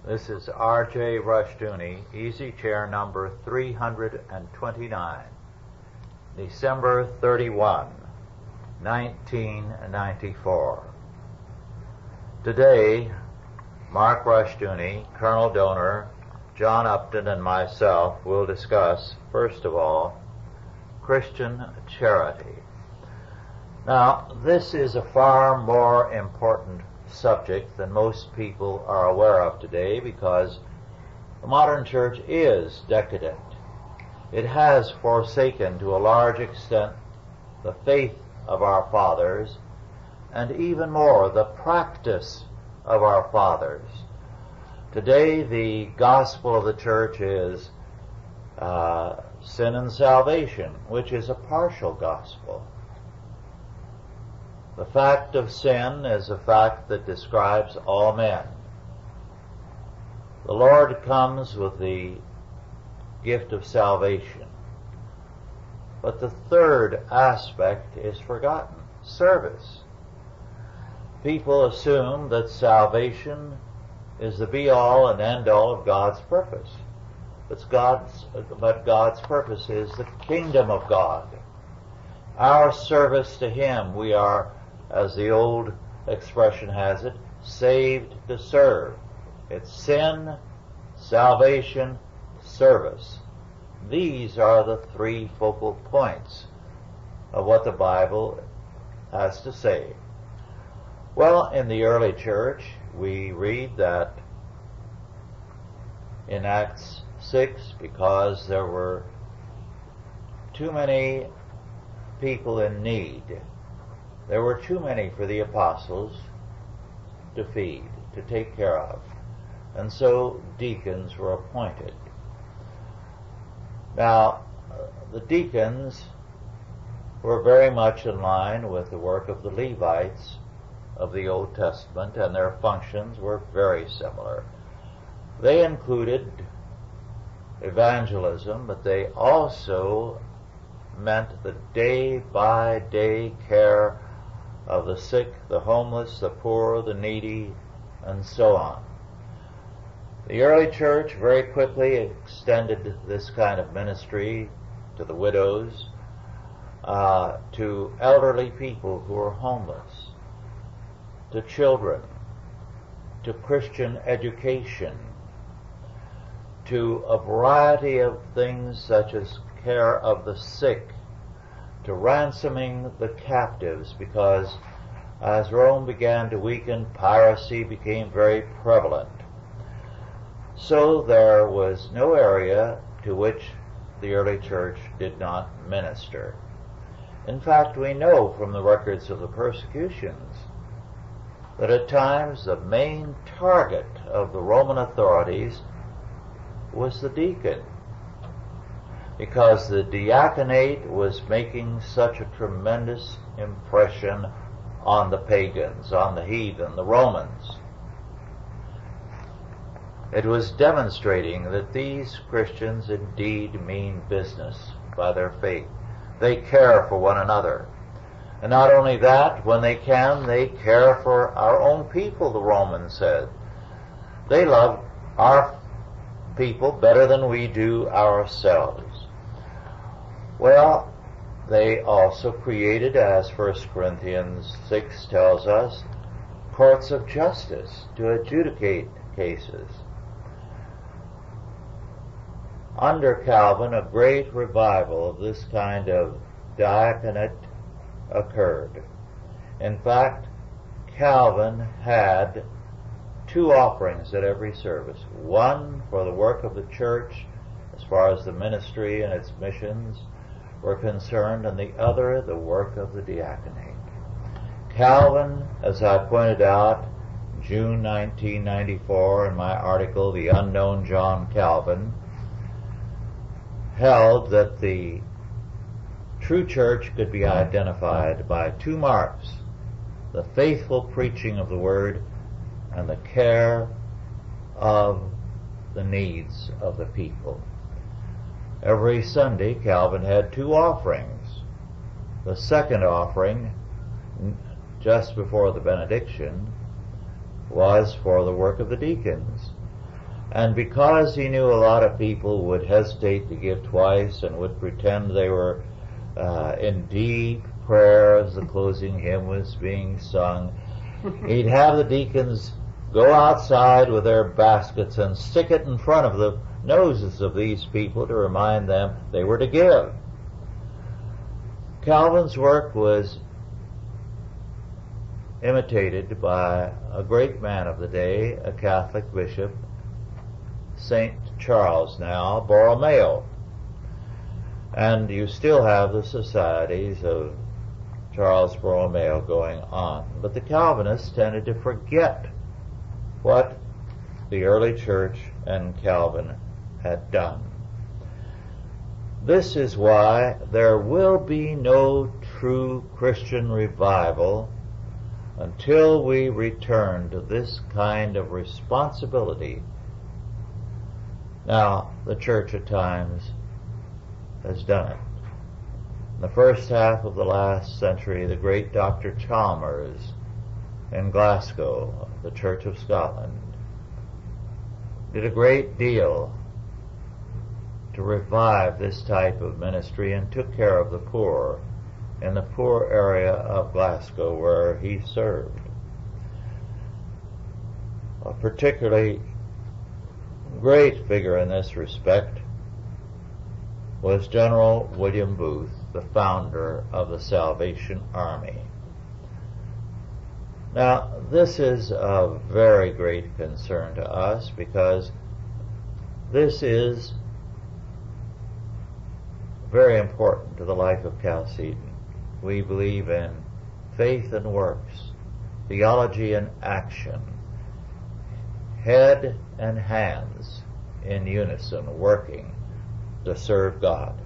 This is R.J. Rushdoony, easy chair number 329, December 31, 1994. Today, Mark Rushdoony, Colonel Donor, John Upton, and myself will discuss, first of all, Christian charity. Now, this is a far more important subject than most people are aware of today, because the modern church is decadent. It has forsaken to a large extent the faith of our fathers, and even more, the practice of our fathers. Today, the gospel of the church is sin and salvation, which is a partial gospel. The fact of sin is a fact that describes all men. The Lord comes with the gift of salvation. But the third aspect is forgotten: service. People assume that salvation is the be-all and end-all of God's purpose. But God's purpose is the kingdom of God. Our service to Him, we are, as the old expression has it, saved to serve. It's sin, salvation, service. These are the three focal points of what the Bible has to say. Well, in the early church, we read that in Acts 6, because there were too many people in need, there were too many for the apostles to feed, to take care of, and so deacons were appointed. Now, the deacons were very much in line with the work of the Levites of the Old Testament, and their functions were very similar. They included evangelism, but they also meant the day-by-day care of the sick, the homeless, the poor, the needy, and so on. The early church very quickly extended this kind of ministry to the widows, to elderly people who were homeless, to children, to Christian education, to a variety of things such as care of the sick, to ransoming the captives, because as Rome began to weaken, piracy became very prevalent. So there was no area to which the early church did not minister. In fact, we know from the records of the persecutions that at times the main target of the Roman authorities was the deacon, because the diaconate was making such a tremendous impression on the pagans, on the heathen, the Romans. It was demonstrating that these Christians indeed mean business by their faith. They care for one another. And not only that, when they can, they care for our own people, the Romans said. They love our people better than we do ourselves. Well, they also created, as 1 Corinthians 6 tells us, courts of justice to adjudicate cases. Under Calvin, a great revival of this kind of diaconate occurred. In fact, Calvin had two offerings at every service: one for the work of the church as far as the ministry and its missions were concerned, and the other the work of the diaconate. Calvin, as I pointed out June 1994 in my article, The Unknown John Calvin, held that the true church could be identified by two marks: the faithful preaching of the word and the care of the needs of the people. Every Sunday, Calvin had two offerings. The second offering, just before the benediction, was for the work of the deacons. And because he knew a lot of people would hesitate to give twice and would pretend they were in deep prayer as the closing hymn was being sung, he'd have the deacons go outside with their baskets and stick it in front of the noses of these people to remind them they were to give. Calvin's work was imitated by a great man of the day, a Catholic bishop, St. Charles now Borromeo. And you still have the societies of Charles Borromeo going on. But the Calvinists tended to forget what the early church and Calvin had done. This is why there will be no true Christian revival until we return to this kind of responsibility. Now, the church at times has done it. In the first half of the last century, the great Dr. Chalmers in Glasgow, the Church of Scotland, did a great deal to revive this type of ministry and took care of the poor in the poor area of Glasgow where he served. A particularly great figure in this respect was General William Booth, the founder of the Salvation Army. Now, this is of very great concern to us because this is very important to the life of Chalcedon. We believe in faith and works, theology and action, head and hands in unison working to serve God.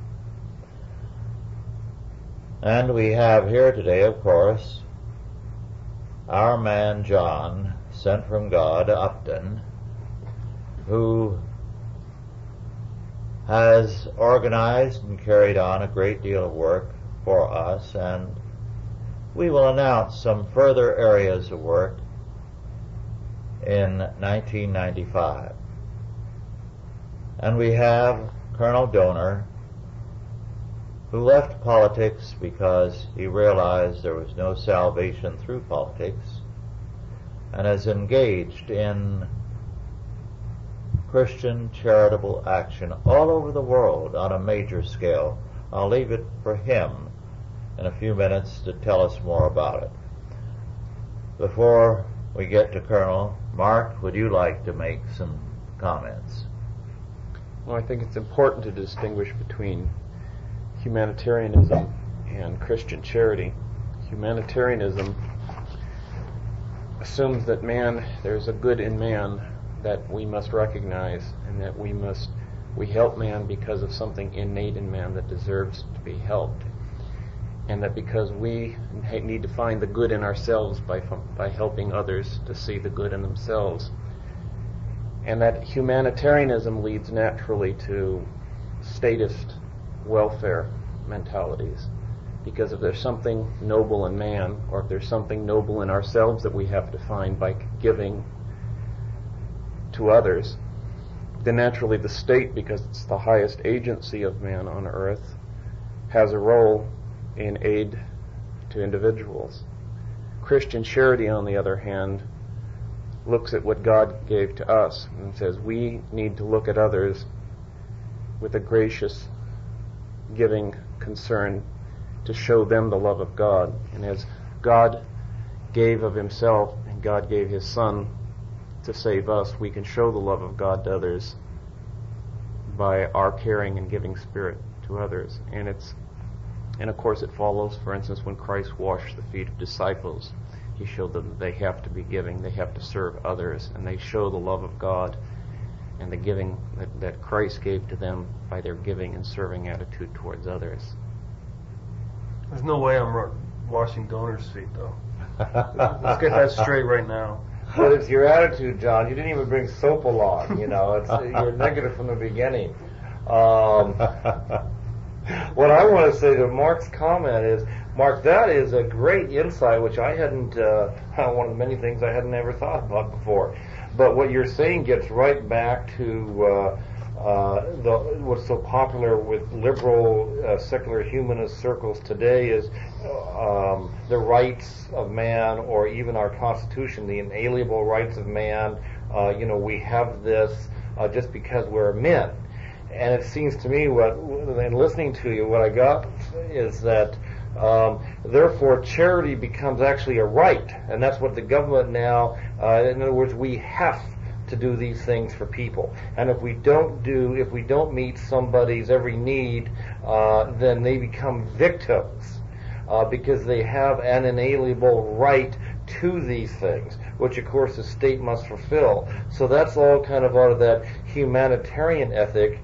And we have here today, of course, our man John, sent from God, Upton, who has organized and carried on a great deal of work for us, and we will announce some further areas of work in 1995. And we have Colonel Donor, who left politics because he realized there was no salvation through politics, and is engaged in Christian charitable action all over the world on a major scale. I'll leave it for him in a few minutes to tell us more about it. Before we get to Colonel, Mark, would you like to make some comments? Well, I think it's important to distinguish between humanitarianism and Christian charity. Humanitarianism assumes that there's a good in man that we must recognize, and that we help man because of something innate in man that deserves to be helped, and that because we need to find the good in ourselves by helping others to see the good in themselves, and that humanitarianism leads naturally to statist welfare mentalities, because if there's something noble in man, or if there's something noble in ourselves that we have to find by giving to others, then naturally the state, because it's the highest agency of man on earth, has a role in aid to individuals. Christian charity, on the other hand, looks at what God gave to us and says we need to look at others with a gracious, giving concern to show them the love of God. And as God gave of himself and God gave his Son to save us, we can show the love of God to others by our caring and giving spirit to others. And of course it follows, for instance, when Christ washed the feet of disciples, he showed them that they have to be giving, they have to serve others, and they show the love of God and the giving that Christ gave to them by their giving and serving attitude towards others. There's no way I'm washing Donor's feet, though. Let's get that straight right now. But it's your attitude, John. You didn't even bring soap along. You're negative from the beginning. What I want to say to Mark's comment is, Mark, that is a great insight, which I hadn't, one of the many things I hadn't ever thought about before. But what you're saying gets right back to what's so popular with liberal, secular humanist circles today is the rights of man, or even our Constitution, the inalienable rights of man. We have this just because we're men. And it seems to me, in listening to you, what I got is that therefore charity becomes actually a right, and that's what the government now. In other words, we have to do these things for people, and if we don't meet somebody's every need, then they become victims because they have an inalienable right to these things, which of course the state must fulfill. So that's all kind of out of that humanitarian ethic,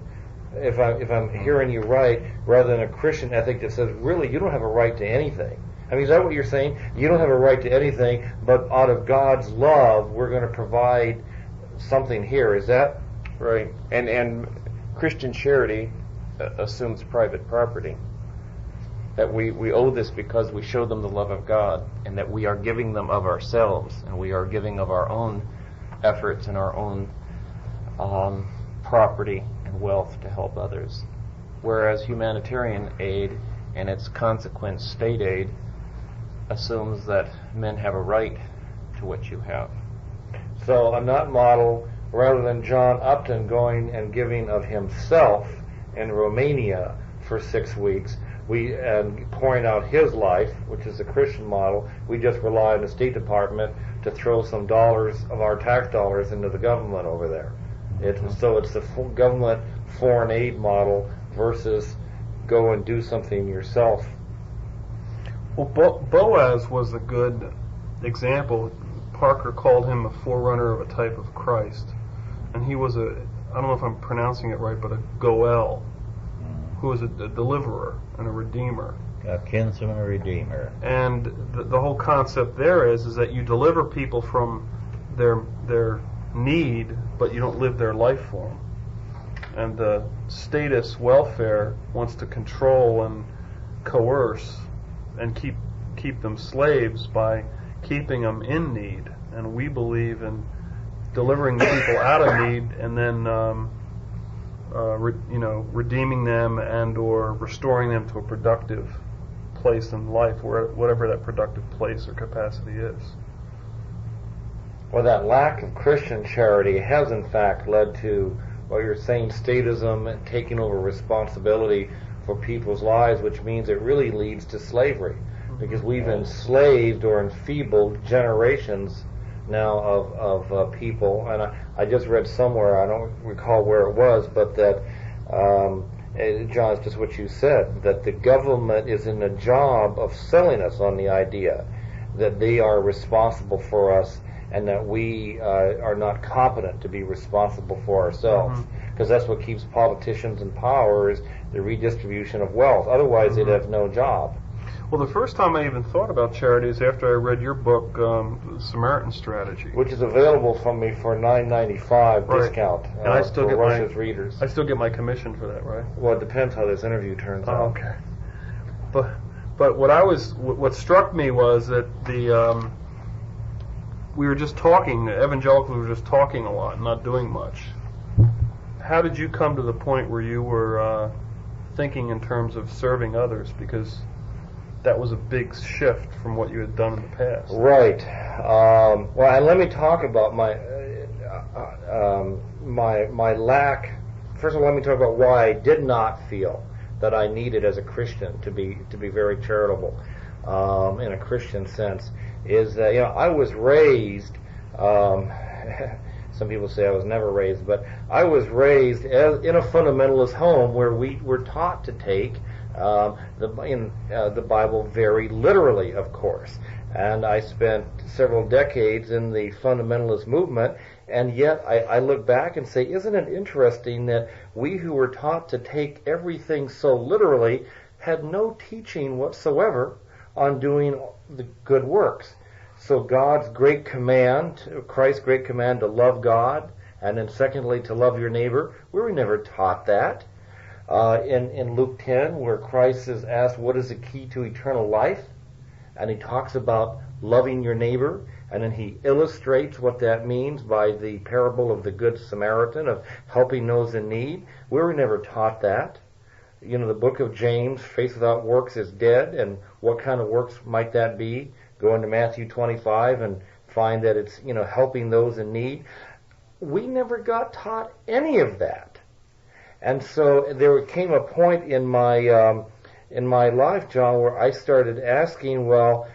if I'm hearing you right, rather than a Christian ethic that says, really, you don't have a right to anything. I mean, is that what you're saying? You don't have a right to anything, but out of God's love, we're going to provide something here. Is that right? And Christian charity assumes private property. That we owe this because we show them the love of God, and that we are giving them of ourselves, and we are giving of our own efforts and our own property and wealth to help others. Whereas humanitarian aid and its consequent state aid assumes that men have a right to what you have. So on that model, rather than John Upton going and giving of himself in Romania for 6 weeks, and pouring out his life, which is the Christian model, we just rely on the State Department to throw some dollars of our tax dollars into the government over there. So it's the government foreign aid model versus go and do something yourself. Well, Boaz was a good example. Parker called him a forerunner of a type of Christ. And he was I don't know if I'm pronouncing it right, but a Goel, who was a deliverer and a redeemer. A kinsman redeemer. And the whole concept there is that you deliver people from their need, but you don't live their life for them. And the status welfare wants to control and coerce and keep them slaves by keeping them in need. And we believe in delivering the people out of need and then redeeming them and or restoring them to a productive place in life, whatever that productive place or capacity is. Well, that lack of Christian charity has in fact led to what you're saying, statism and taking over responsibility for people's lives, which means it really leads to slavery, because we've enslaved or enfeebled generations now of people. And I just read somewhere, I don't recall where it was, but that John, it's just what you said, that the government is in the job of selling us on the idea that they are responsible for us and that we are not competent to be responsible for ourselves. Because that's what keeps politicians in power, is the redistribution of wealth. Otherwise, they'd have no job. Well, the first time I even thought about charity is after I read your book, Samaritan Strategy, which is available from me for $9.95 right. discount. And I still for get Russia's readers. I still get my commission for that, right? Well, it depends how this interview turns out. Okay. But what struck me was that we were just talking. Evangelicals were just talking a lot, not doing much. How did you come to the point where you were thinking in terms of serving others? Because that was a big shift from what you had done in the past. Right. Well, and let me talk about my lack. First of all, let me talk about why I did not feel that I needed, as a Christian, to be very charitable in a Christian sense. Is that I was raised. Some people say I was never raised, but I was raised in a fundamentalist home where we were taught to take the Bible very literally, of course. And I spent several decades in the fundamentalist movement, and yet I look back and say, isn't it interesting that we who were taught to take everything so literally had no teaching whatsoever on doing the good works? So God's great command, Christ's great command to love God, and then secondly to love your neighbor, we were never taught that. In Luke 10, where Christ is asked what is the key to eternal life, and he talks about loving your neighbor, And then he illustrates what that means by the parable of the Good Samaritan, of helping those in need. We were never taught that. You know, the book of James, faith without works is dead, and what kind of works might that be? Go into Matthew 25 and find that it's, you know, helping those in need. We never got taught any of that. And so there came a point in my life, John, where I started asking, well,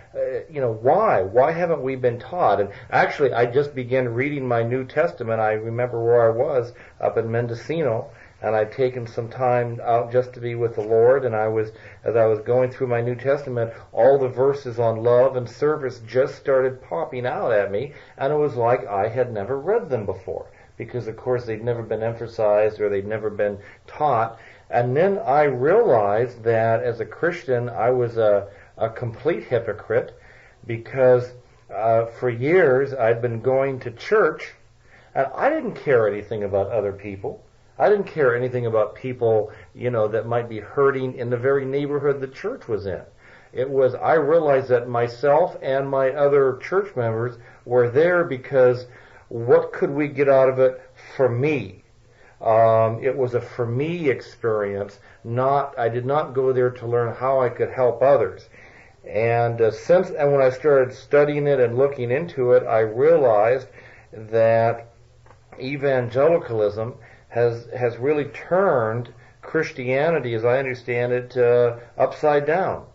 you know, why? Why haven't we been taught? And actually, I just began reading my New Testament. I remember where I was up in Mendocino, and I'd taken some time out just to be with the Lord, and as I was going through my New Testament, all the verses on love and service just started popping out at me, and it was like I had never read them before, because of course they'd never been emphasized or they'd never been taught. And then I realized that as a Christian I was a complete hypocrite, because for years I'd been going to church and I didn't care anything about other people. I didn't care anything about people, you know, that might be hurting in the very neighborhood the church was in. I realized that myself and my other church members were there because what could we get out of it for me? It was a for me experience. I did not go there to learn how I could help others. And when I started studying it and looking into it, I realized that evangelicalism has really turned Christianity, as I understand it, upside down.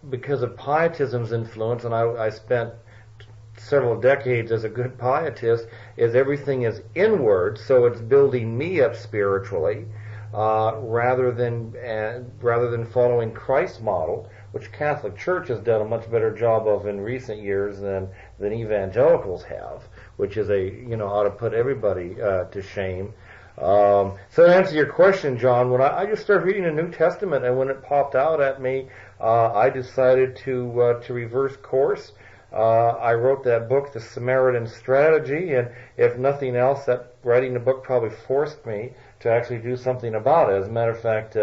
Because of pietism's influence, and I spent several decades as a good pietist, is everything is inward, so it's building me up spiritually, rather than following Christ's model, which Catholic Church has done a much better job of in recent years than evangelicals have, which is ought to put everybody to shame. So to answer your question, John, when I just started reading the New Testament, and when it popped out at me, I decided to reverse course. I wrote that book, The Samaritan Strategy, and if nothing else, that writing the book probably forced me to actually do something about it. As a matter of fact,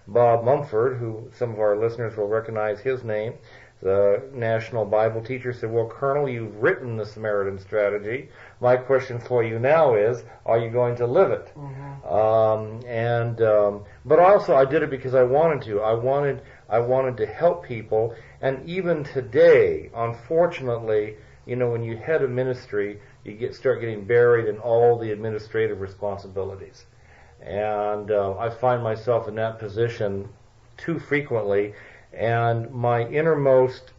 Bob Mumford, who some of our listeners will recognize his name, the national Bible teacher, said, well, Colonel, you've written The Samaritan Strategy. My question for you now is, are you going to live it? Mm-hmm. But also I did it because I wanted to. I wanted to help people. And even today, unfortunately, when you head a ministry, you start getting buried in all the administrative responsibilities. And I find myself in that position too frequently. And my innermost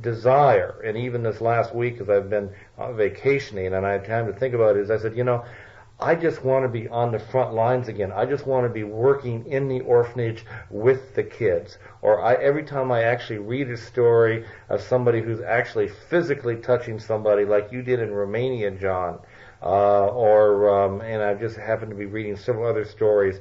desire, and even this last week as I've been vacationing and I had time to think about it, is I said, I just want to be on the front lines again. I just want to be working in the orphanage with the kids. Or every time I actually read a story of somebody who's actually physically touching somebody, like you did in Romania, John, and I just happened to be reading several other stories,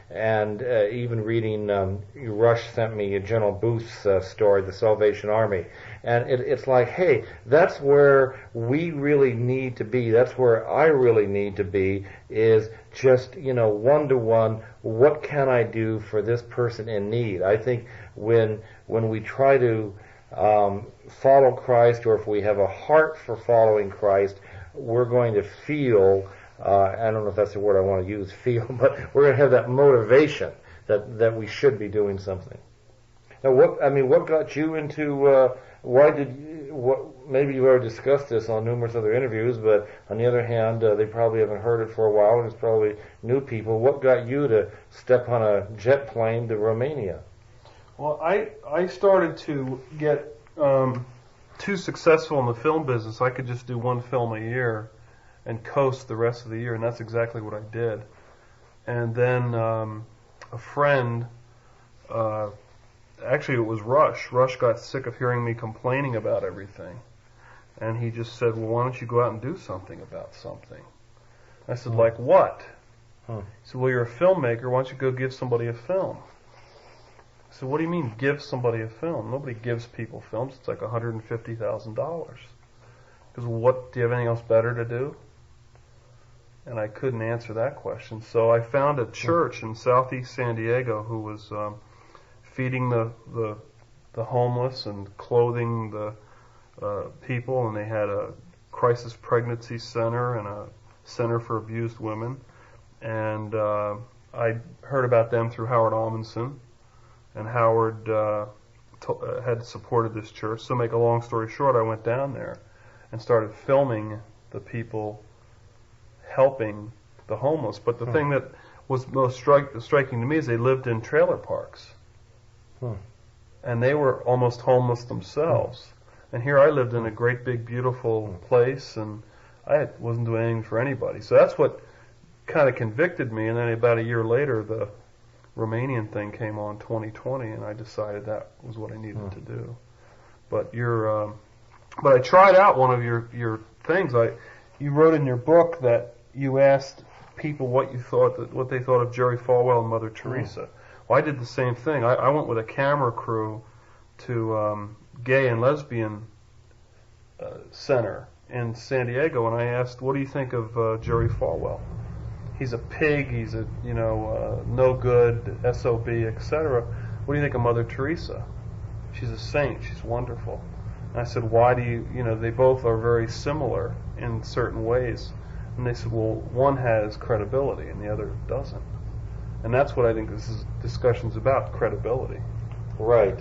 and even reading, Rush sent me General Booth's story, The Salvation Army. And it's like, hey, that's where we really need to be. That's where I really need to be, is just, one-to-one, what can I do for this person in need? I think when we try to follow Christ, or if we have a heart for following Christ, we're going to feel, I don't know if that's the word I want to use, feel, but we're going to have that motivation that we should be doing something. Now, what got you into, maybe you've already discussed this on numerous other interviews, but on the other hand, they probably haven't heard it for a while, and it's probably new people. What got you to step on a jet plane to Romania? Well, I started to get too successful in the film business. I could just do one film a year and coast the rest of the year, and that's exactly what I did. And then a friend, actually it was Rush. Rush got sick of hearing me complaining about everything, and he just said, well, why don't you go out and do something about something? I said, like what? He said, well, you're a filmmaker, why don't you go give somebody a film? I said, what do you mean, give somebody a film? Nobody gives people films. It's like $150,000. Because what, do you have anything else better to do? And I couldn't answer that question. So I found a church in southeast San Diego who was feeding the the homeless and clothing the people, and they had a crisis pregnancy center and a center for abused women. And I heard about them through Howard Amundsen, and Howard had supported this church. So, make a long story short, I went down there and started filming the people helping the homeless. But the thing that was most striking to me is they lived in trailer parks. And they were almost homeless themselves. And here I lived in a great big beautiful place, and I wasn't doing anything for anybody. So that's what kind of convicted me. And then about a year later, the Romanian thing came on 2020, and I decided that was what I needed to do. But but I tried out one of your things. You wrote in your book that you asked people what they thought of Jerry Falwell and Mother Teresa. Well, I did the same thing. I went with a camera crew to Gay and Lesbian Center in San Diego, and I asked, "What do you think of Jerry Falwell? He's a pig. He's a no good SOB, etc. What do you think of Mother Teresa? She's a saint. She's wonderful." And I said, "Why do you? They both are very similar in certain ways." And they said, "Well, one has credibility and the other doesn't." And that's what I think this discussion's about: credibility. Right.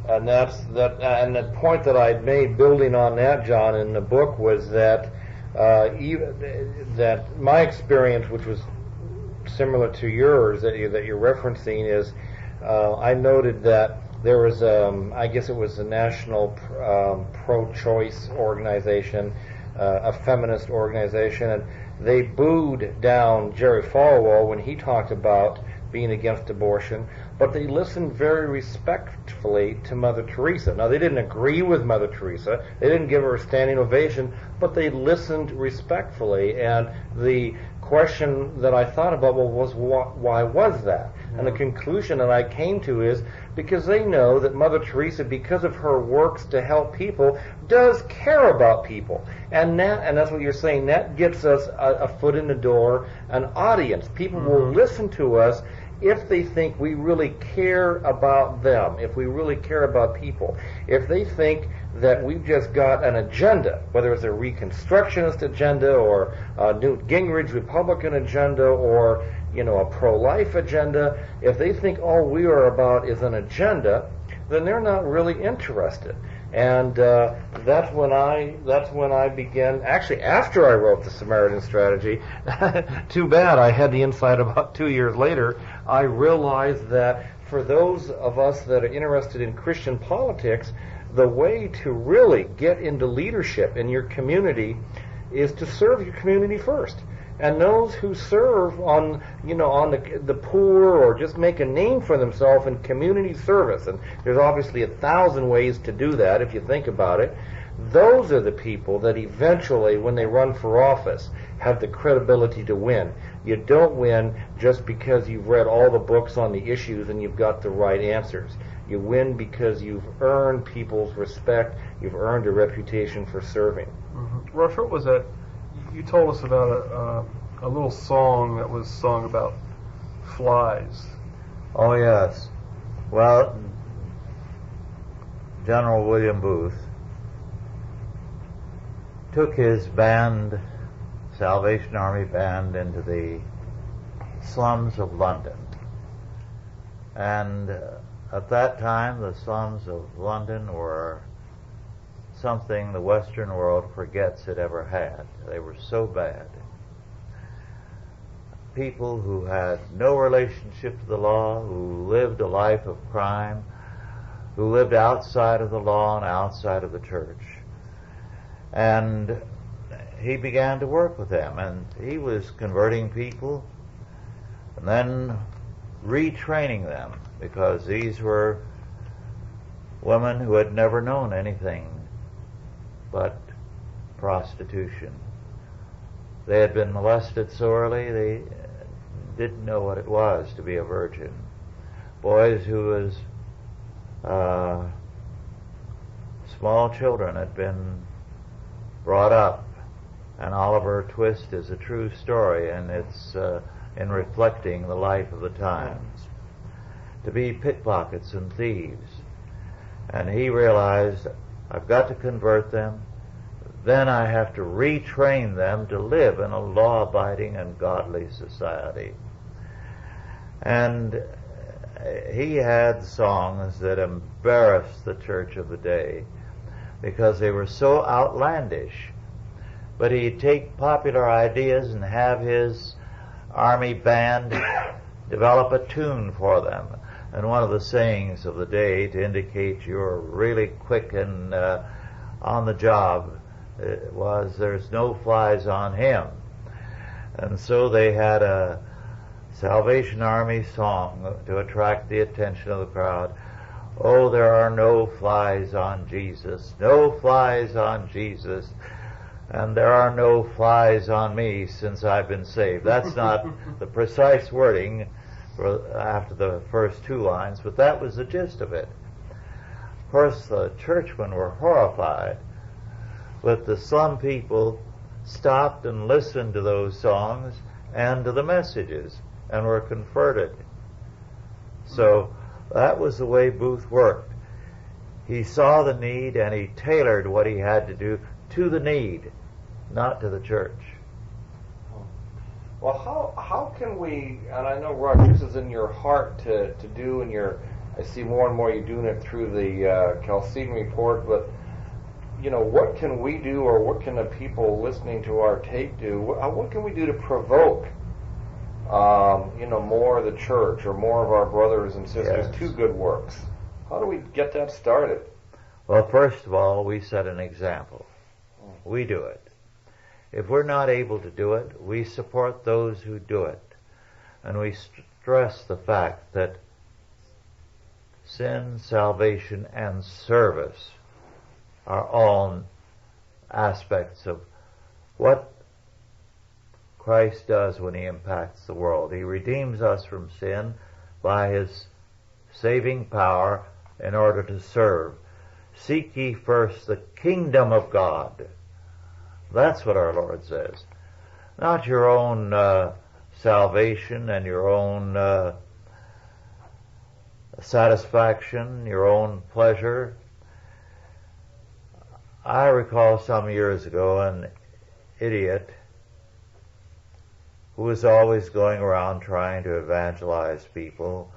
And and the point that I made, building on that, John, in the book, was that that my experience, which was similar to yours that you're referencing, is I noted that there was I guess it was a national pro-choice organization, a feminist organization, and they booed down Jerry Falwell when he talked about being against abortion, but they listened very respectfully to Mother Teresa. Now, they didn't agree with Mother Teresa. They didn't give her a standing ovation, but they listened respectfully. And the question that I thought about was why was that? And the conclusion that I came to is because they know that Mother Teresa, because of her works to help people, does care about people. And that's what you're saying, that gets us a foot in the door, an audience. People will listen to us if they think we really care about them, if we really care about people. If they think that we've just got an agenda, whether it's a Reconstructionist agenda or a Newt Gingrich Republican agenda or a pro-life agenda, if they think all we are about is an agenda, then they're not really interested. And that's when I began, actually after I wrote The Samaritan Strategy, too bad I had the insight about 2 years later, I realized that for those of us that are interested in Christian politics, the way to really get into leadership in your community is to serve your community first. And those who serve on the poor or just make a name for themselves in community service, and there's obviously 1,000 ways to do that if you think about it, those are the people that eventually, when they run for office, have the credibility to win. You don't win just because you've read all the books on the issues and you've got the right answers. You win because you've earned people's respect, you've earned a reputation for serving. Mm-hmm. Rush, what was that? You told us about a little song that was sung about flies. Oh, yes. Well, General William Booth took his band, Salvation Army band, into the slums of London. And at that time, the slums of London were something the Western world forgets it ever had. They were so bad. People who had no relationship to the law, who lived a life of crime, who lived outside of the law and outside of the church. And he began to work with them, and he was converting people and then retraining them, because these were women who had never known anything but prostitution. They had been molested so early they didn't know what it was to be a virgin. Boys who as small children had been brought up, and Oliver Twist is a true story, and it's in reflecting the life of the times, to be pickpockets and thieves. And he realized, I've got to convert them, then I have to retrain them to live in a law-abiding and godly society. And he had songs that embarrassed the church of the day because they were so outlandish. But he'd take popular ideas and have his army band develop a tune for them. And one of the sayings of the day, to indicate you're really quick and on the job, was, "There's no flies on him." And so they had a Salvation Army song to attract the attention of the crowd. "Oh, there are no flies on Jesus, no flies on Jesus, and there are no flies on me since I've been saved." That's not the precise wording after the first two lines, but that was the gist of it. Of course, the churchmen were horrified, but the slum people stopped and listened to those songs and to the messages and were converted. So that was the way Booth worked. He saw the need and he tailored what he had to do to the need, not to the church. Well, how can we, and I know, Rush, this is in your heart to do, and I see more and more you doing it through the Chalcedon Report, but, what can we do, or what can the people listening to our tape do? What can we do to provoke, more of the church or more of our brothers and sisters to good works? How do we get that started? Well, first of all, we set an example. We do it. If we're not able to do it, we support those who do it. And we stress the fact that sin, salvation, and service are all aspects of what Christ does when he impacts the world. He redeems us from sin by his saving power in order to serve. Seek ye first the kingdom of God. That's what our Lord says. Not your own salvation and your own satisfaction, your own pleasure. I recall some years ago an idiot who was always going around trying to evangelize people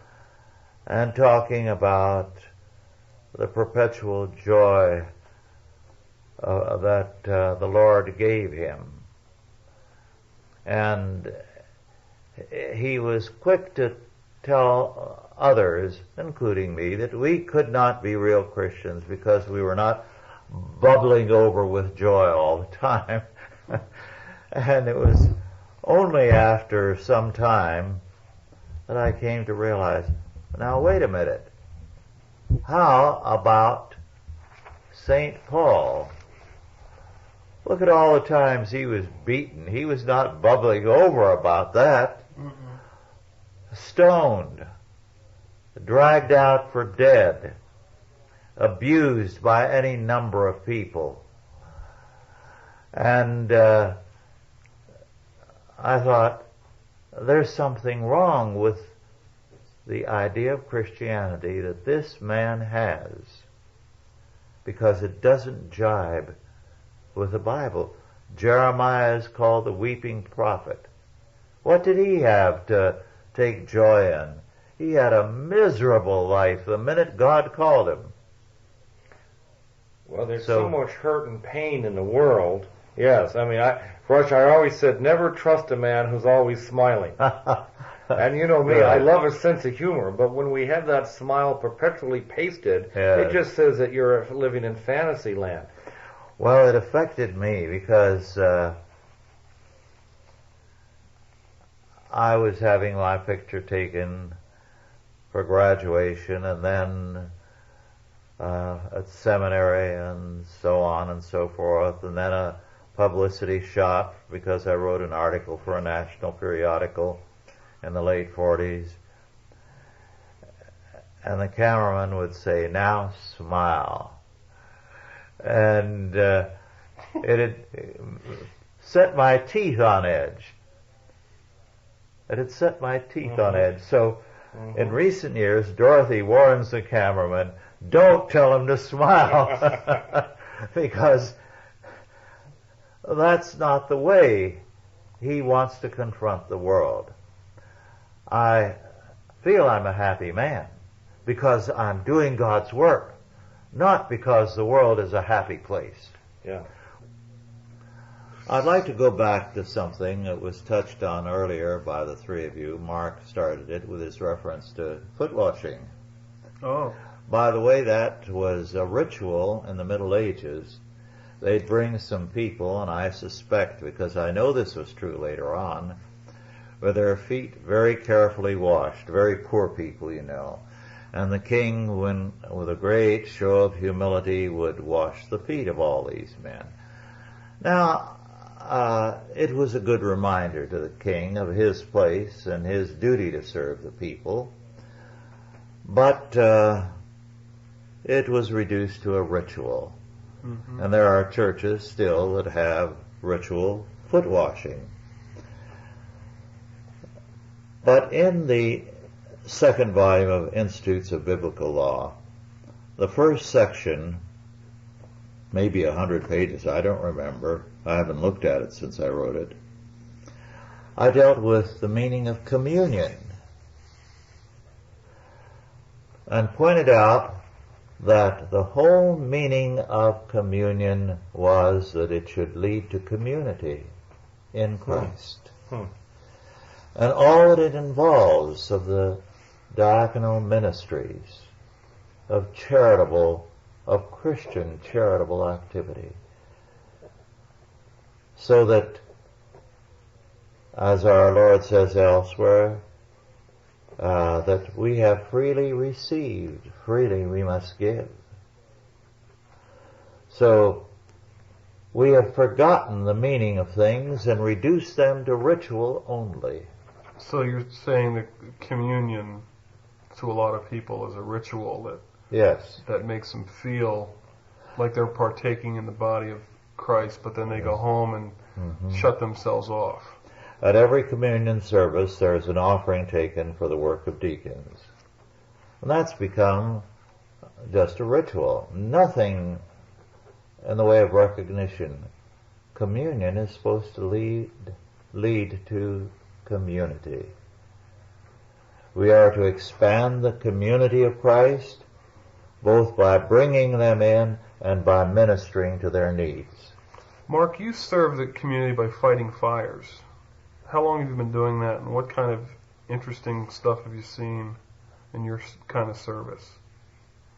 and talking about the perpetual joy that the Lord gave him. And he was quick to tell others, including me, that we could not be real Christians because we were not bubbling over with joy all the time. And it was only after some time that I came to realize, now wait a minute, how about St. Paul? Look at all the times he was beaten. He was not bubbling over about that. Stoned, dragged out for dead, abused by any number of people. And I thought, there's something wrong with the idea of Christianity that this man has, because it doesn't jibe with the Bible. Jeremiah is called the weeping prophet. What did he have to take joy in? He had a miserable life the minute God called him. Well, there's so much hurt and pain in the world. Yes, I mean, Rush, I always said, never trust a man who's always smiling. And you know me, I love a sense of humor, but when we have that smile perpetually pasted, it just says that you're living in fantasy land. Well, it affected me because I was having my picture taken for graduation and then at seminary and so on and so forth, and then a publicity shot because I wrote an article for a national periodical in the late 40s. And the cameraman would say, "Now smile." And it had set my teeth on edge. It had set my teeth on edge. So in recent years, Dorothy warns the cameraman, don't tell him to smile, because that's not the way he wants to confront the world. I feel I'm a happy man because I'm doing God's work, not because the world is a happy place. Yeah. I'd like to go back to something that was touched on earlier by the three of you. Mark started it with his reference to foot washing. Oh. By the way, that was a ritual in the Middle Ages. They'd bring some people, and I suspect, because I know this was true later on, with their feet very carefully washed, very poor people, you know. And the king, with a great show of humility, would wash the feet of all these men. Now, it was a good reminder to the king of his place and his duty to serve the people, but it was reduced to a ritual. Mm-hmm. And there are churches still that have ritual foot washing. But in the second volume of Institutes of Biblical Law, the first section, maybe 100 pages, I don't remember, I haven't looked at it since I wrote it, I dealt with the meaning of communion and pointed out that the whole meaning of communion was that it should lead to community in Christ. And all that it involves of the diaconal ministries, of Christian charitable activity. So that, as our Lord says elsewhere, that we have freely received, freely we must give. So we have forgotten the meaning of things and reduced them to ritual only. So you're saying that communion to a lot of people is a ritual that yes, that makes them feel like they're partaking in the body of Christ, but then they go home and shut themselves off. At every communion service there's an offering taken for the work of deacons. And that's become just a ritual. Nothing in the way of recognition. Communion is supposed to lead to community. We are to expand the community of Christ, both by bringing them in and by ministering to their needs. Mark, you serve the community by fighting fires. How long have you been doing that, and what kind of interesting stuff have you seen in your kind of service?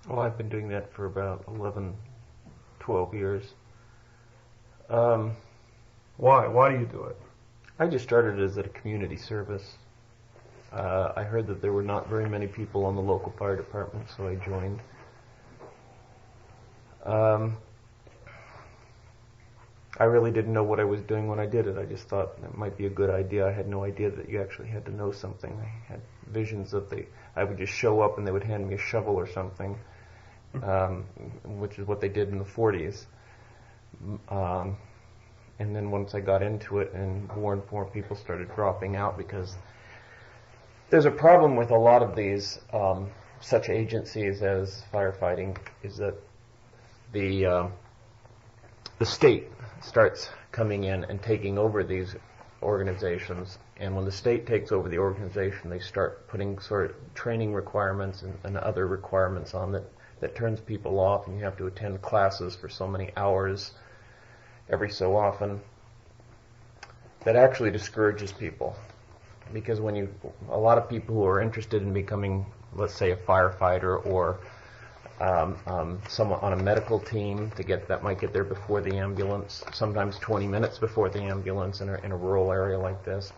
Well, I've been doing that for about 11, 12 years. Why? Why do you do it? I just started as a community service. I heard that there were not very many people on the local fire department, so I joined. I really didn't know what I was doing when I did it. I just thought it might be a good idea. I had no idea that you actually had to know something. I had visions of I would just show up and they would hand me a shovel or something, which is what they did in the 40s. And then once I got into it, and more and more people started dropping out, because there's a problem with a lot of these such agencies as firefighting, is that the state starts coming in and taking over these organizations, and when the state takes over the organization, they start putting sort of training requirements and other requirements on that turns people off, and you have to attend classes for so many hours every so often. That actually discourages people, because when a lot of people who are interested in becoming, let's say, a firefighter or someone on a medical team that might get there before the ambulance, sometimes 20 minutes before the ambulance in a rural area like this,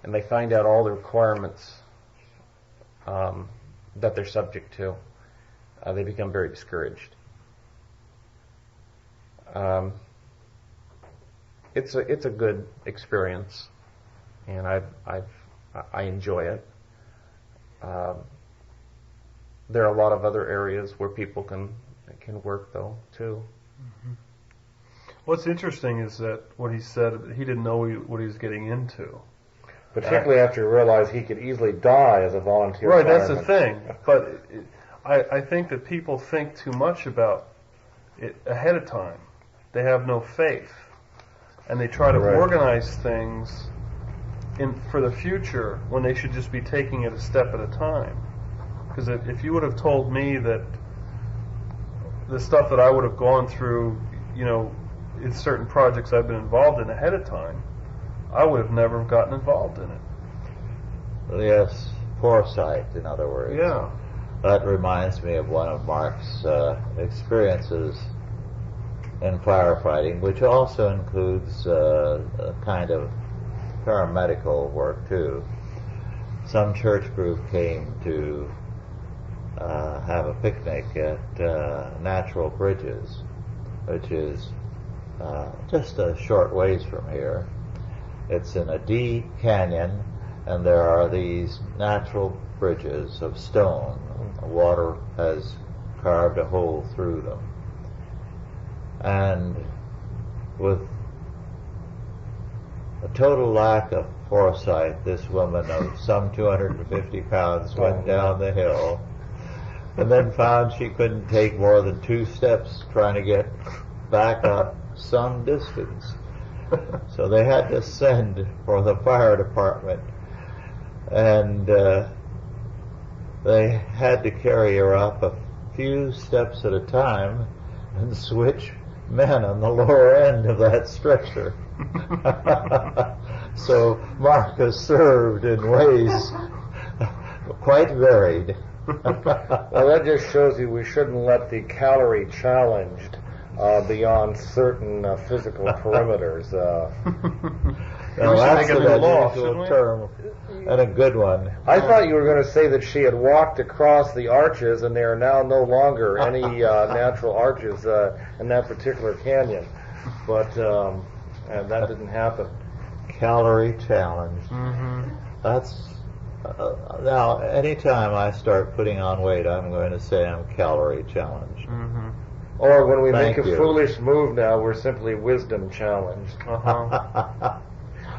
and they find out all the requirements that they're subject to, they become very discouraged. It's a good experience, and I enjoy it. There are a lot of other areas where people can work, though, too. Mm-hmm. What's interesting is that what he said, he didn't know what he was getting into. Particularly after he realized he could easily die as a volunteer Right, fireman. that's the thing. But I think that people think too much about it ahead of time. They have no faith, and they try to organize things for the future when they should just be taking it a step at a time. Because if you would have told me that the stuff that I would have gone through, in certain projects I've been involved in ahead of time, I would have never gotten involved in it. Yes, foresight, in other words. Yeah. That reminds me of one of Mark's experiences in firefighting, which also includes a kind of paramedical work too. Some church group came to have a picnic at Natural Bridges, which is just a short ways from here. It's in a deep canyon, and there are these natural bridges of stone. The water has carved a hole through them. And with a total lack of foresight, this woman of some 250 pounds went down the hill and then found she couldn't take more than 2 steps trying to get back up some distance. So they had to send for the fire department, and they had to carry her up a few steps at a time and switch men on the lower end of that stretcher. So Mark has served in ways quite varied. Well, that just shows you we shouldn't let the calorie challenged beyond certain physical perimeters. Well, that's an unusual term and a good one. I thought you were going to say that she had walked across the arches, and there are now no longer any natural arches in that particular canyon. But and that didn't happen. Calorie challenge. Mm-hmm. That's now. Anytime I start putting on weight, I'm going to say I'm calorie challenged. Mm-hmm. Or when we Thank make a you. foolish move now, we're simply wisdom challenged. Uh-huh.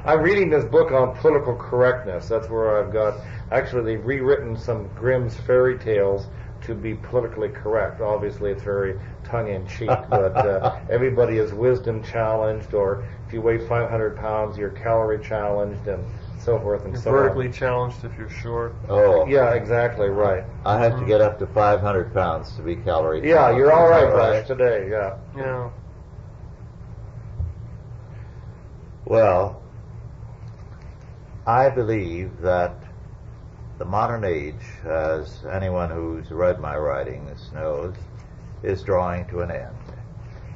I'm reading this book on political correctness. That's where I've got, actually they've rewritten some Grimm's fairy tales to be politically correct. Obviously it's very tongue-in-cheek, but everybody is wisdom challenged, or if you weigh 500 pounds, you're calorie challenged, and so forth and You're so on. vertically challenged if you're short. Oh, Yeah, exactly, right. I have to get up to 500 pounds to be calorie Yeah, challenged. you're all Is right, that Rush, today, yeah. Yeah. Well, I believe that the modern age, as anyone who's read my writings knows, is drawing to an end.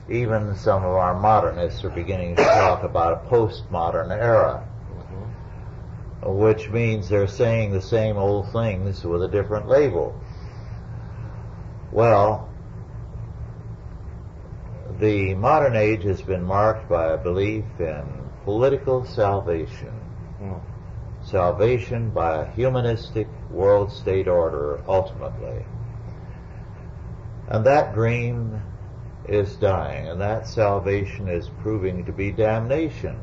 Even some of our modernists are beginning to talk about a postmodern era, which means they're saying the same old things with a different label. Well, the modern age has been marked by a belief in political salvation. Salvation by a humanistic world-state order, ultimately. And that dream is dying, and that salvation is proving to be damnation.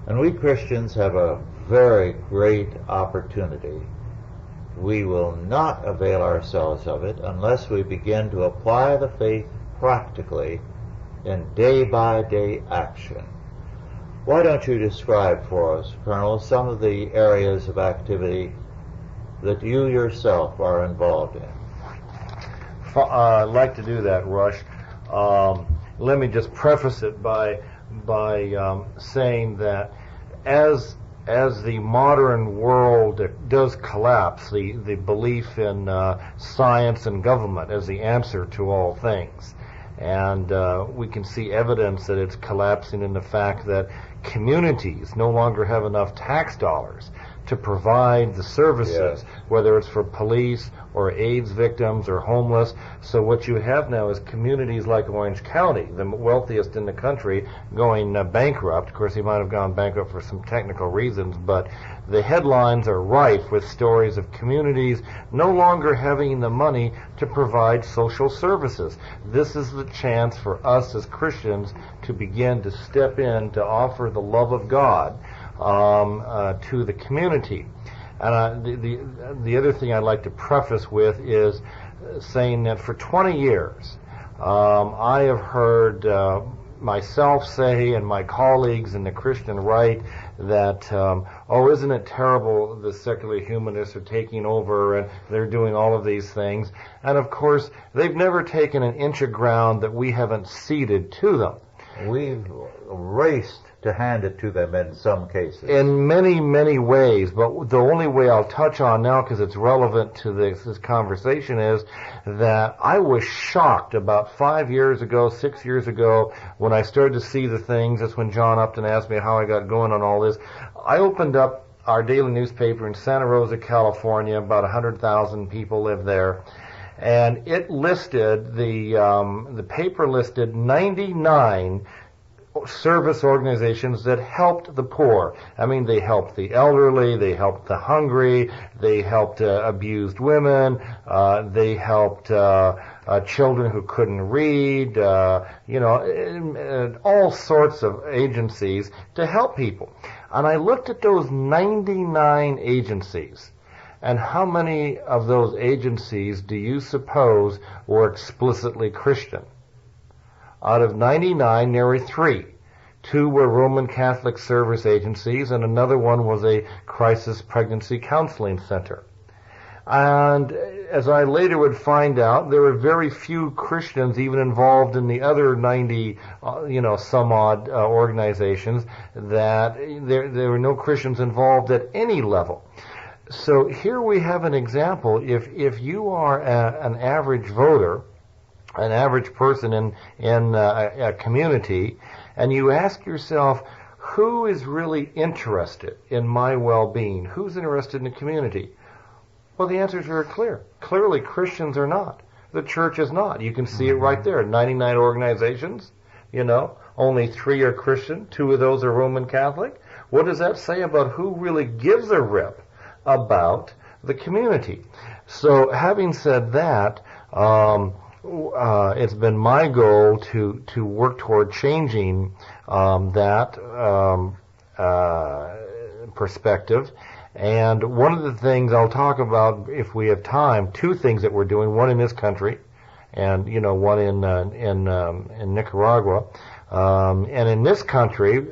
And we Christians have a very great opportunity. We will not avail ourselves of it unless we begin to apply the faith practically in day-by-day action. Why don't you describe for us, Colonel, some of the areas of activity that you yourself are involved in? I'd like to do that, Rush. Let me just preface it by saying that as the modern world does collapse, the belief in science and government as the answer to all things, and we can see evidence that it's collapsing in the fact that communities no longer have enough tax dollars to provide the services, Yes. whether it's for police or AIDS victims or homeless. So what you have now is communities like Orange County, the wealthiest in the country, going bankrupt. Of course, he might have gone bankrupt for some technical reasons, but the headlines are rife with stories of communities no longer having the money to provide social services. This is the chance for us as Christians to begin to step in to offer the love of God to the community. And the other thing I'd like to preface with is saying that for 20 years, I have heard myself say and my colleagues in the Christian right that, oh, isn't it terrible the secular humanists are taking over and they're doing all of these things. And of course, they've never taken an inch of ground that we haven't ceded to them. We've raced to hand it to them in some cases. In many, many ways, but the only way I'll touch on now, because it's relevant to this conversation, is that I was shocked about 5 years ago, 6 years ago, when I started to see the things. That's when John Upton asked me how I got going on all this. I opened up our daily newspaper in Santa Rosa, California. About 100,000 people live there. And it listed, the paper listed 99 service organizations that helped the poor. I mean, they helped the elderly, they helped the hungry, they helped abused women, they helped children who couldn't read, all sorts of agencies to help people. And I looked at those 99 agencies, and how many of those agencies do you suppose were explicitly Christian? Out of 99, there were 3. 2 were Roman Catholic service agencies, and another one was a crisis pregnancy counseling center. And as I later would find out, there were very few Christians even involved in the other 90, some odd organizations, that there were no Christians involved at any level. So here we have an example. If you are an average voter, an average person in a community, and you ask yourself, who is really interested in my well-being? Who's interested in the community? Well, the answer is very clear. Clearly, Christians are not. The church is not. You can see it right there. 99 organizations, only 3 are Christian. 2 of those are Roman Catholic. What does that say about who really gives a rip about the community? So, having said that, it's been my goal to work toward changing that perspective. And one of the things I'll talk about, if we have time, 2 things that we're doing. One in this country, and one in Nicaragua. And in this country,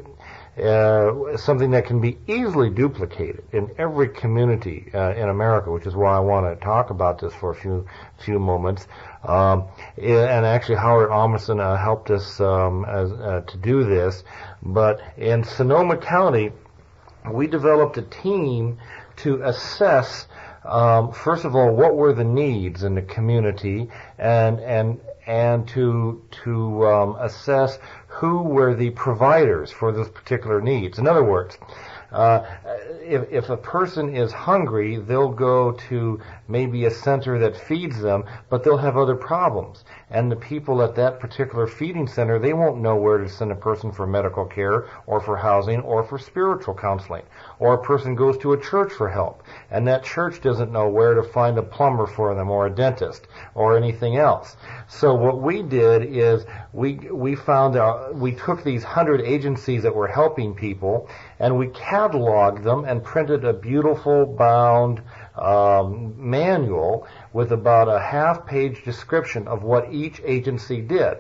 something that can be easily duplicated in every community in America, which is why I want to talk about this for a few moments. And actually, Howard Almerson helped us to do this. But in Sonoma County, we developed a team to assess, first of all, what were the needs in the community, and to assess who were the providers for those particular needs. In other words, if a person is hungry, they'll go to maybe a center that feeds them, but they'll have other problems. And the people at that particular feeding center, they won't know where to send a person for medical care or for housing or for spiritual counseling. Or a person goes to a church for help, and that church doesn't know where to find a plumber for them or a dentist or anything else. So what we did is we found out, we took these 100 agencies that were helping people, and we cataloged them and printed a beautiful bound manual with about a half-page description of what each agency did.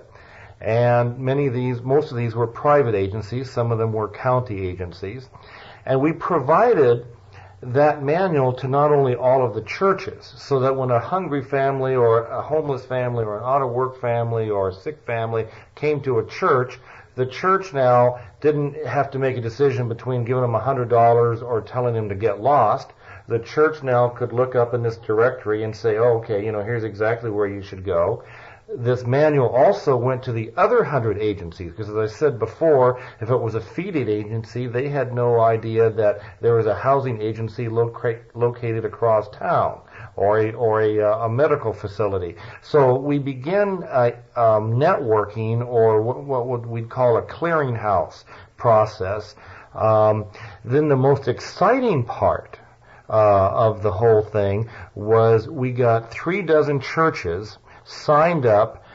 And most of these were private agencies, some of them were county agencies. And we provided that manual to not only all of the churches, so that when a hungry family or a homeless family or an out-of-work family or a sick family came to a church, the church now didn't have to make a decision between giving them $100 or telling them to get lost. The church now could look up in this directory and say, oh, okay, here's exactly where you should go. This manual also went to the other 100 agencies, because as I said before, if it was a feeding agency, they had no idea that there was a housing agency located across town, or a medical facility. So we began networking, or what we'd call a clearinghouse process. Then the most exciting part of the whole thing was we got 36 churches signed up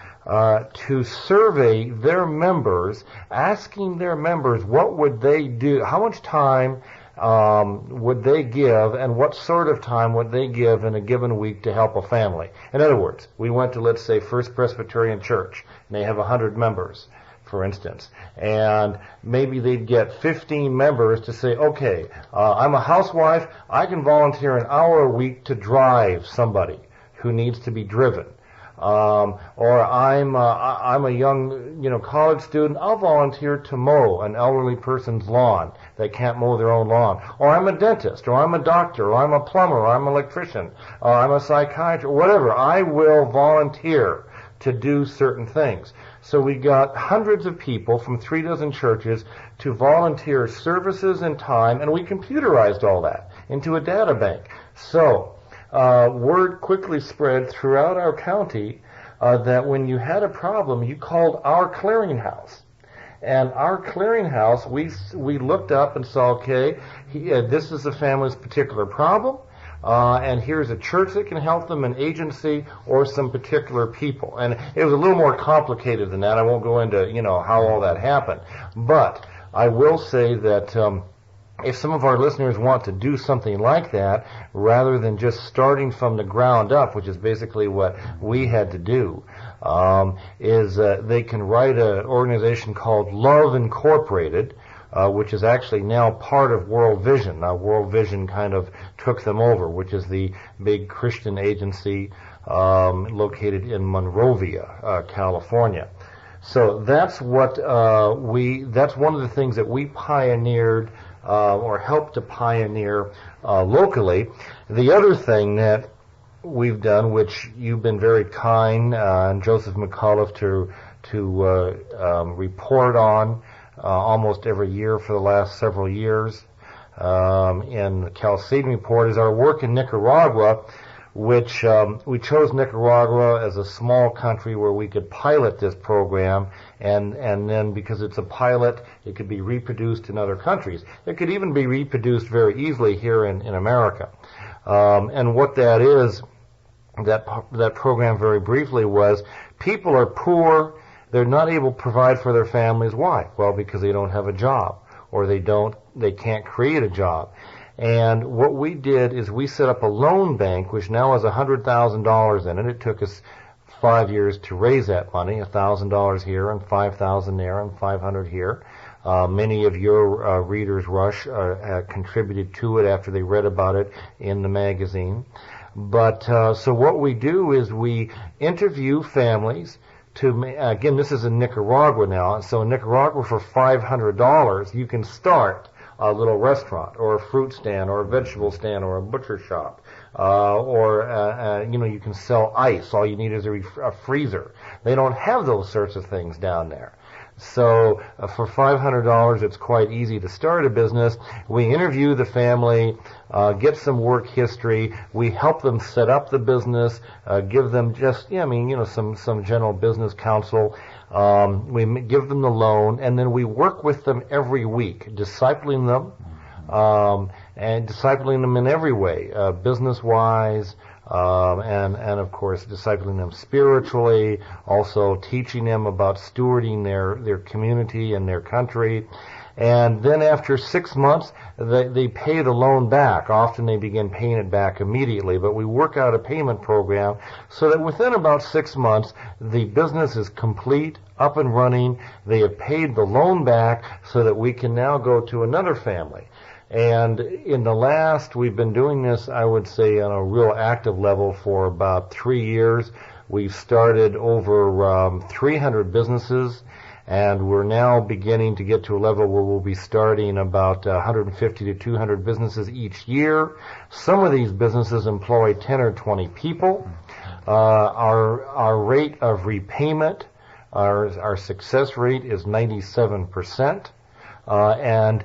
to survey their members, asking their members what would they do, how much time would they give, and what sort of time would they give in a given week to help a family? In other words, we went to, let's say, First Presbyterian Church, and they have 100 members, for instance, and maybe they'd get 15 members to say, okay, I'm a housewife, I can volunteer an hour a week to drive somebody who needs to be driven. Or I'm a young, college student, I'll volunteer to mow an elderly person's lawn that can't mow their own lawn. Or I'm a dentist, or I'm a doctor, or I'm a plumber, or I'm an electrician, or I'm a psychiatrist, whatever. I will volunteer to do certain things. So we got hundreds of people from 36 churches to volunteer services and time, and we computerized all that into a data bank. So word quickly spread throughout our county that when you had a problem, you called our clearinghouse. And our clearinghouse, we looked up and saw, okay, this is the family's particular problem, and here's a church that can help them, an agency, or some particular people. And it was a little more complicated than that. I won't go into, how all that happened. But I will say that if some of our listeners want to do something like that, rather than just starting from the ground up, which is basically what we had to do, they can write an organization called Love Incorporated, which is actually now part of World Vision. Now, World Vision kind of took them over, which is the big Christian agency located in Monrovia, California. So that's what that's one of the things that we pioneered or helped to pioneer locally. The other thing that we've done, which you've been very kind, and Joseph McAuliffe to report on almost every year for the last several years in the Chalcedon Report, is our work in Nicaragua, which we chose Nicaragua as a small country where we could pilot this program, and then because it's a pilot, it could be reproduced in other countries. It could even be reproduced very easily here in America. And what that is, that program very briefly was, people are poor, they're not able to provide for their families. Why? Well, because they don't have a job, or they can't create a job. And what we did is we set up a loan bank, which now has $100,000 in it. It took us 5 years to raise that money, $1,000 here and $5,000 there and $500 here. Many of your readers, Rush, contributed to it after they read about it in the magazine. But so what we do is we interview families to, again, this is in Nicaragua now. So in Nicaragua, for $500, you can start a little restaurant, or a fruit stand, or a vegetable stand, or a butcher shop, you can sell ice. All you need is a freezer. They don't have those sorts of things down there. So for $500, it's quite easy to start a business. We interview the family, get some work history. We help them set up the business, give them just, some general business counsel. We give them the loan, and then we work with them every week, discipling them, and discipling them in every way, business-wise, and of course discipling them spiritually, also teaching them about stewarding their community and their country. And then after 6 months, they pay the loan back. Often they begin paying it back immediately, but we work out a payment program so that within about 6 months, the business is complete, up and running. They have paid the loan back so that we can now go to another family. And we've been doing this, I would say, on a real active level for about 3 years. We've started over 300 businesses, and we're now beginning to get to a level where we'll be starting about 150 to 200 businesses each year. Some of these businesses employ 10 or 20 people. Our rate of repayment, our success rate is 97%. And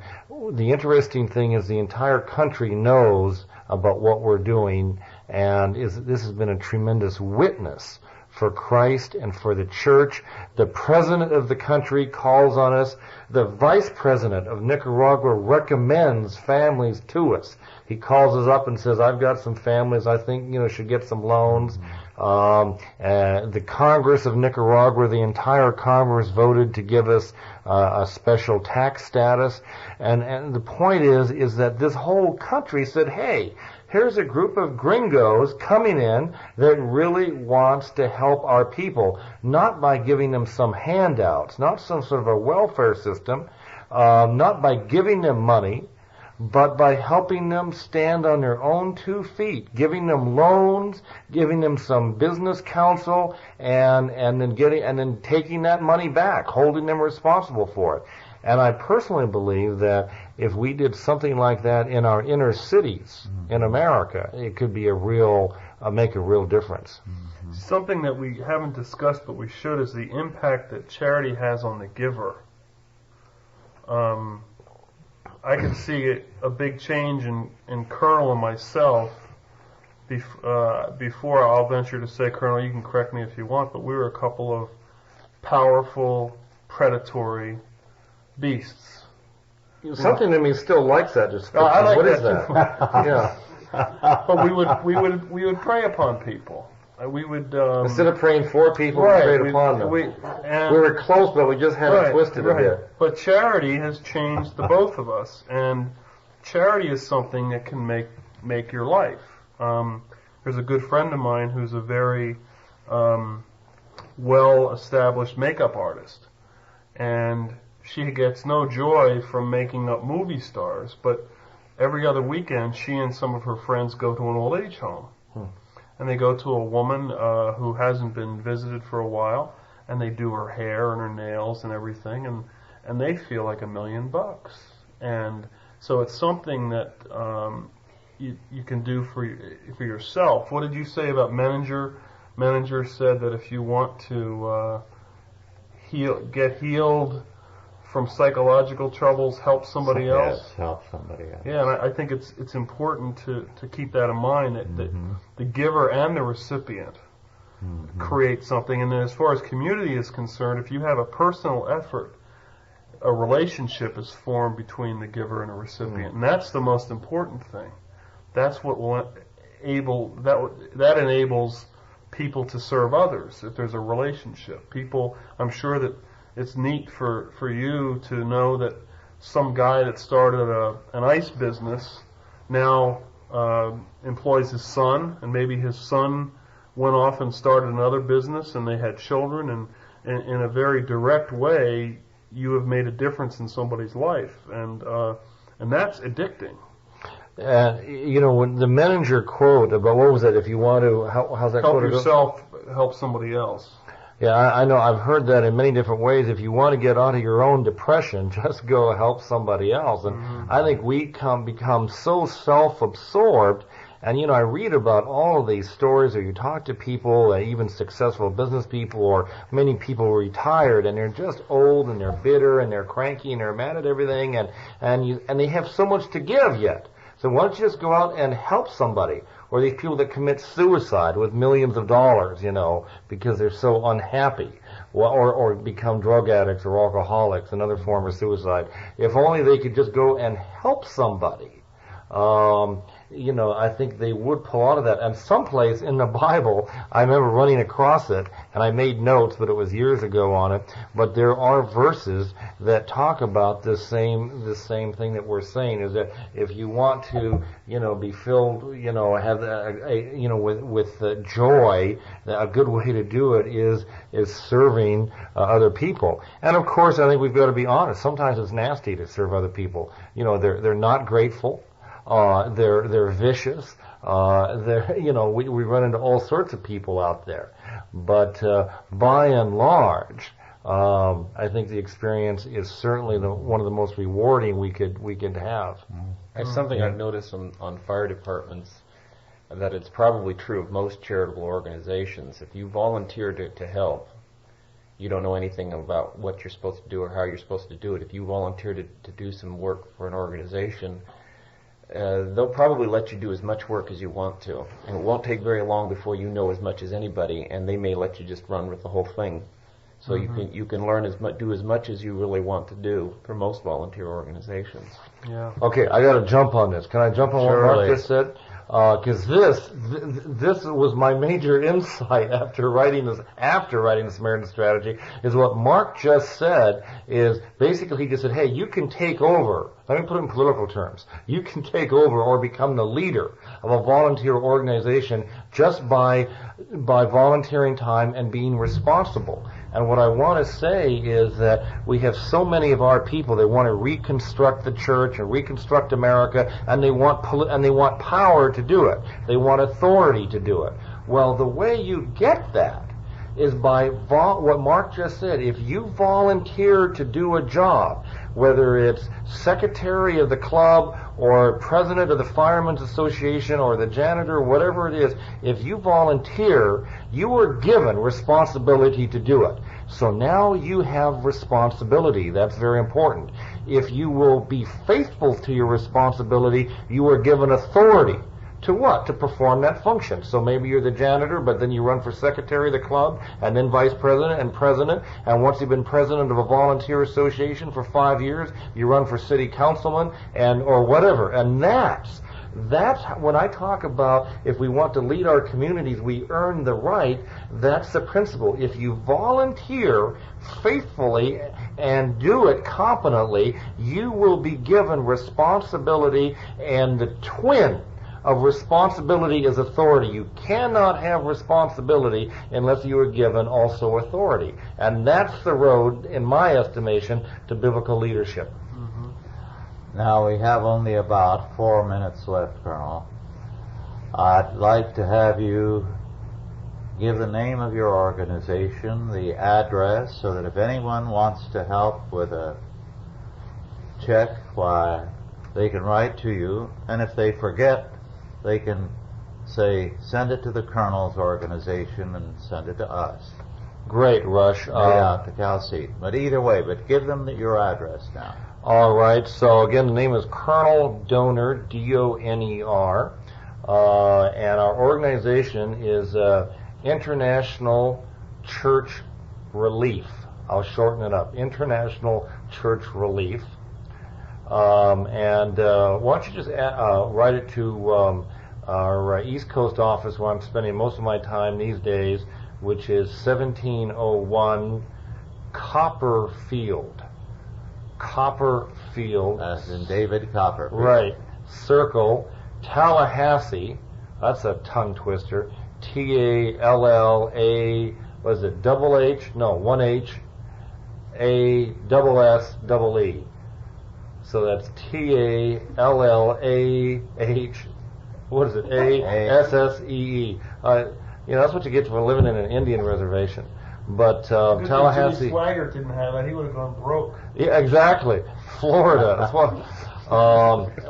the interesting thing is the entire country knows about what we're doing, and this has been a tremendous witness for Christ and for the church. The president of the country calls on us. The vice president of Nicaragua recommends families to us. He calls us up and says, I've got some families I think, should get some loans. The Congress of Nicaragua, the entire Congress voted to give us a special tax status. And the point is that this whole country said, hey, here's a group of gringos coming in that really wants to help our people, not by giving them some handouts, not some sort of a welfare system, not by giving them money, but by helping them stand on their own 2 feet, giving them loans, giving them some business counsel, and then taking that money back, holding them responsible for it. And I personally believe that if we did something like that in our inner cities in America, it could be make a real difference. Something that we haven't discussed, but we should, is the impact that charity has on the giver. I can see a big change in Colonel and myself. Before, I'll venture to say, Colonel, you can correct me if you want, but we were a couple of powerful, predatory beasts. Something in me still likes that description. I like what that is that? too. Yeah. But we would prey upon people. We would Instead of praying for people, we prayed upon them. We were close, but we just had it twisted a bit. But charity has changed the both of us, and charity is something that can make your life. There's a good friend of mine who's a very well-established makeup artist, and she gets no joy from making up movie stars, but every other weekend she and some of her friends go to an old age home. And they go to a woman who hasn't been visited for a while, and they do her hair and her nails and everything, and they feel like $1 million. And so it's something that you can do for yourself. What did you say about Menninger? Menninger said that if you want to get healed from psychological troubles, help somebody else. Yes, help somebody else. Yeah, and I think it's important to keep that in mind, that the giver and the recipient create something. And then as far as community is concerned, if you have a personal effort, a relationship is formed between the giver and the recipient. And that's the most important thing. That's what will that enables people to serve others, if there's a relationship. People, I'm sure that it's neat for you to know that some guy that started an ice business now employs his son, and maybe his son went off and started another business, and they had children, and in a very direct way, you have made a difference in somebody's life, and that's addicting. When the Menninger quote about, what was that? If you want to, how's that quote? Help yourself, help somebody else. Yeah, I know. I've heard that in many different ways. If you want to get out of your own depression, just go help somebody else. And I think we become so self-absorbed. And, I read about all of these stories, or you talk to people, even successful business people, or many people retired, and they're just old, and they're bitter, and they're cranky, and they're mad at everything, and they have so much to give yet. So why don't you just go out and help somebody? Or these people that commit suicide with millions of dollars, because they're so unhappy, or become drug addicts or alcoholics, another form of suicide. If only they could just go and help somebody. I think they would pull out of that. And someplace in the Bible, I remember running across it, and I made notes, but it was years ago on it. But there are verses that talk about the same thing that we're saying, is that if you want to, be filled, have with joy, a good way to do it is serving other people. And of course, I think we've got to be honest. Sometimes it's nasty to serve other people. They're not grateful. They're vicious. We run into all sorts of people out there. But by and large, I think the experience is certainly one of the most rewarding we could have. It's something I've noticed on fire departments, that it's probably true of most charitable organizations. If you volunteer to help, you don't know anything about what you're supposed to do or how you're supposed to do it. If you volunteer to do some work for an organization, they'll probably let you do as much work as you want to, and it won't take very long before you know as much as anybody, and they may let you just run with the whole thing. So you can learn do as much as you really want to do for most volunteer organizations. Yeah. Okay, I got to jump on this. Can I jump on what Mark just said? because this was my major insight after writing the Samaritan Strategy, is what Mark just said. Is basically he just said, hey, you can take over. Let me put it in political terms. You can take over or become the leader of a volunteer organization just by volunteering time and being responsible. And what I want to say is that we have so many of our people that want to reconstruct the church and reconstruct America, and they want power to do it. They want authority to do it. Well, the way you get that is by what Mark just said. If you volunteer to do a job, whether it's secretary of the club or president of the Firemen's Association or the janitor, whatever it is, if you volunteer, you are given responsibility to do it. So now you have responsibility. That's very important. If you will be faithful to your responsibility, you are given authority. To what? To perform that function. So maybe you're the janitor, but then you run for secretary of the club, and then vice president and president, and once you've been president of a volunteer association for 5 years, you run for city councilman or whatever. And that's when I talk about if we want to lead our communities, we earn the right. That's the principle. If you volunteer faithfully and do it competently, you will be given responsibility, and the twin of responsibility is authority. You cannot have responsibility unless you are given also authority. And that's the road, in my estimation, to biblical leadership. Now we have only about 4 minutes left, Colonel. I'd like to have you give the name of your organization, the address, so that if anyone wants to help with a check, why, they can write to you. And if they forget, they can say, send it to the Colonel's organization and send it to us. Great, Rush. Out to Cal Seton. But either way, but give them your address now. All right. So again, the name is Colonel Doner, D-O-N-E-R, and our organization is International Church Relief. I'll shorten it up. International Church Relief. And why don't you just write it to our East Coast office, where I'm spending most of my time these days, which is 1701 Copperfield. As in David Copperfield. Right. Circle, Tallahassee. That's a tongue twister. T-A-L-L-A, what is it, double H? No, one H, A, double S, double E. So that's T-A-L-L-A-H, what is it, A-S-S-E-E. That's what you get for living in an Indian reservation. But Tallahassee... Jimmy Swaggart didn't have that. He would have gone broke. Yeah, exactly. Florida. That's what...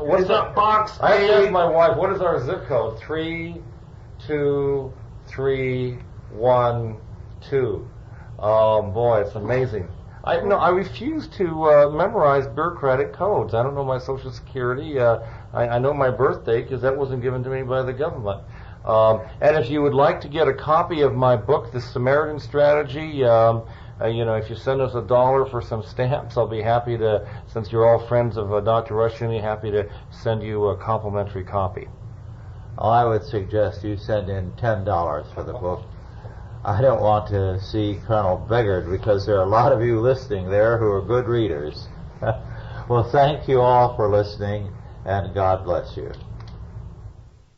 what's that box? I have to ask my wife, what is our zip code? 32312. Boy, it's amazing. I refuse to memorize bureaucratic codes. I don't know my Social Security. I know my birthday because that wasn't given to me by the government. And if you would like to get a copy of my book, The Samaritan Strategy, if you send us $1 for some stamps, I'll be happy to, since you're all friends of Dr. Rushini, happy to send you a complimentary copy. Well, I would suggest you send in $10 for the book. I don't want to see Colonel beggared, because there are a lot of you listening there who are good readers. Well, thank you all for listening, and God bless you.